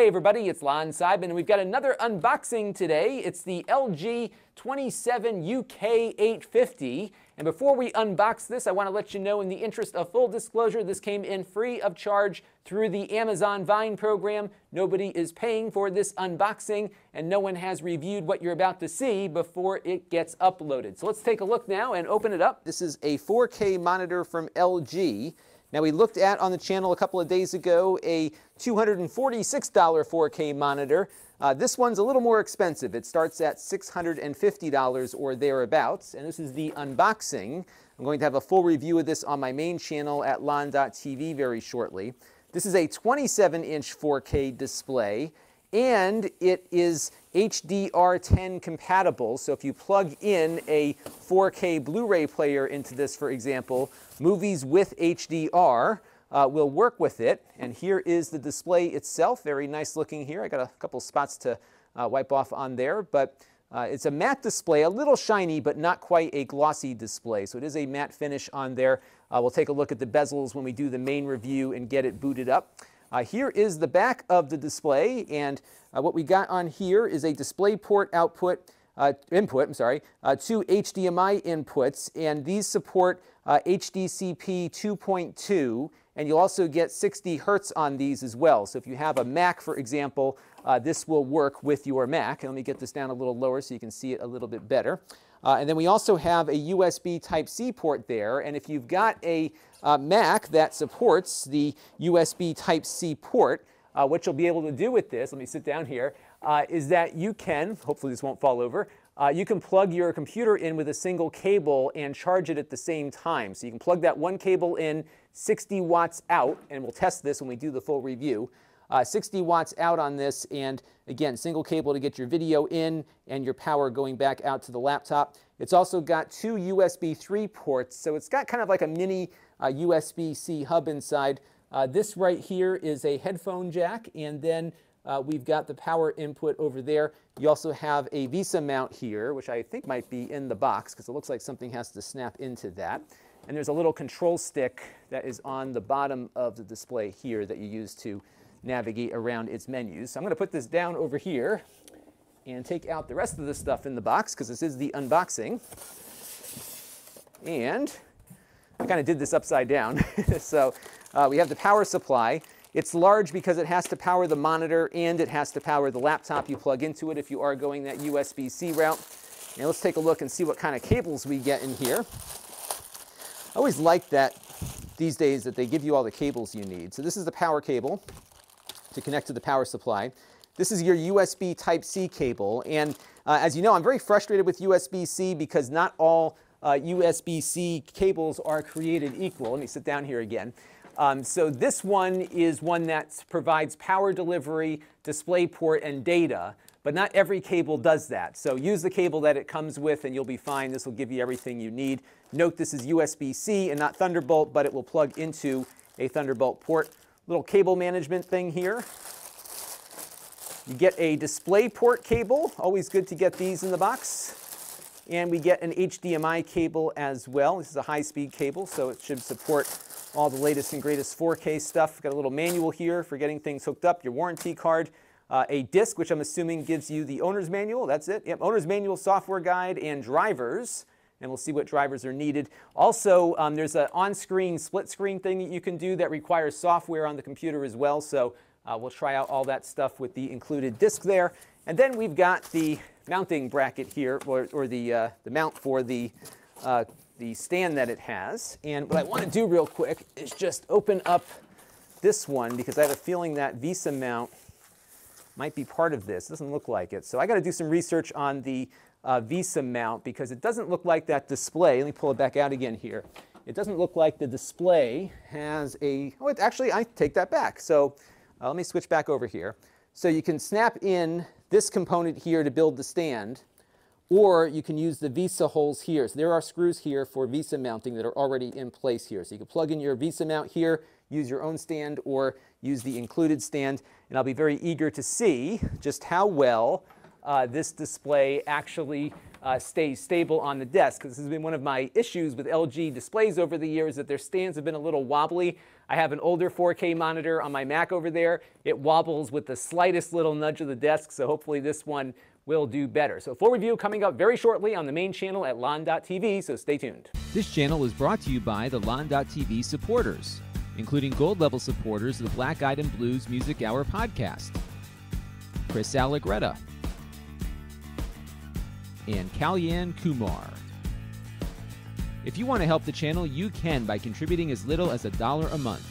Hey everybody, it's Lon Seidman, and we've got another unboxing today. It's the LG 27UK850. And before we unbox this, I want to let you know, in the interest of full disclosure, this came in free of charge through the Amazon Vine program. Nobody is paying for this unboxing, and no one has reviewed what you're about to see before it gets uploaded. So let's take a look now and open it up. This is a 4K monitor from LG. Now, we looked at on the channel a couple of days ago a $246 4K monitor. This one's a little more expensive. It starts at $650 or thereabouts, and this is the unboxing. I'm going to have a full review of this on my main channel at lon.tv very shortly. This is a 27-inch 4K display, and it is HDR10 compatible. So if you plug in a 4K Blu-ray player into this, for example, movies with HDR will work with it. And here is the display itself. Very nice looking here. I got a couple spots to wipe off on there, but it's a matte display, a little shiny, but not quite a glossy display. So it is a matte finish on there. We'll take a look at the bezels when we do the main review and get it booted up. Here is the back of the display, and what we got on here is a DisplayPort input, two HDMI inputs, and these support HDCP 2.2, and you'll also get 60 Hertz on these as well. So if you have a Mac, for example, this will work with your Mac. And let me get this down a little lower so you can see it a little bit better. And then we also have a USB Type-C port there, and if you've got a Mac that supports the USB Type-C port, what you'll be able to do with this, let me sit down here, is that you can, hopefully this won't fall over, you can plug your computer in with a single cable and charge it at the same time. So you can plug that one cable in, 60 watts out, and we'll test this when we do the full review. 60 watts out on this, and again, single cable to get your video in and your power going back out to the laptop. It's also got two USB 3 ports, so it's got kind of like a mini USB-C hub inside. This right here is a headphone jack, and then we've got the power input over there. You also have a VESA mount here, which I think might be in the box because it looks like something has to snap into that. And there's a little control stick that is on the bottom of the display here that you use to navigate around its menus. So I'm going to put this down over here and take out the rest of the stuff in the box because this is the unboxing. And I kind of did this upside down. So we have the power supply. It's large because it has to power the monitor and it has to power the laptop you plug into it if you are going that USB-C route. And let's take a look and see what kind of cables we get in here. I always like that these days that they give you all the cables you need. So this is the power cable to connect to the power supply. This is your USB Type-C cable, and as you know, I'm very frustrated with USB-C because not all USB-C cables are created equal. Let me sit down here again. So this one is one that provides power delivery, DisplayPort, and data, but not every cable does that. So use the cable that it comes with and you'll be fine. This will give you everything you need. Note this is USB-C and not Thunderbolt, but it will plug into a Thunderbolt port. Little cable management thing here. You get a DisplayPort cable, always good to get these in the box. And we get an HDMI cable as well. This is a high-speed cable, so it should support all the latest and greatest 4K stuff. Got a little manual here for getting things hooked up, your warranty card, a disc, which I'm assuming gives you the owner's manual. That's it. Yep, owner's manual, software guide, and drivers. And we'll see what drivers are needed. Also, there's an on-screen split screen thing that you can do that requires software on the computer as well. So we'll try out all that stuff with the included disc there. And then we've got the mounting bracket here, or the mount for the stand that it has. And what I want to do real quick is just open up this one because I have a feeling that VESA mount might be part of this. It doesn't look like it. So I got to do some research on the VESA mount because it doesn't look like that display. Let me pull it back out again here. It doesn't look like the display has a, oh, actually, I take that back. So let me switch back over here. So you can snap in this component here to build the stand, or you can use the VESA holes here. So there are screws here for VESA mounting that are already in place here. So you can plug in your VESA mount here, use your own stand, or use the included stand. And I'll be very eager to see just how well this display actually stays stable on the desk. Because this has been one of my issues with LG displays over the years, that their stands have been a little wobbly. I have an older 4K monitor on my Mac over there. It wobbles with the slightest little nudge of the desk, so hopefully this one will do better. So full review coming up very shortly on the main channel at lon.tv, so stay tuned. This channel is brought to you by the lon.tv supporters, including gold level supporters of the Black Eyed and Blues Music Hour podcast, Chris Allegretta, and Kalyan Kumar. If you want to help the channel, you can by contributing as little as $1 a month.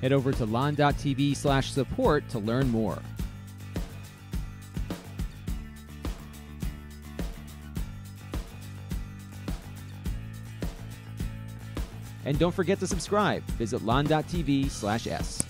Head over to lon.tv/support to learn more. And don't forget to subscribe. Visit lon.tv/s.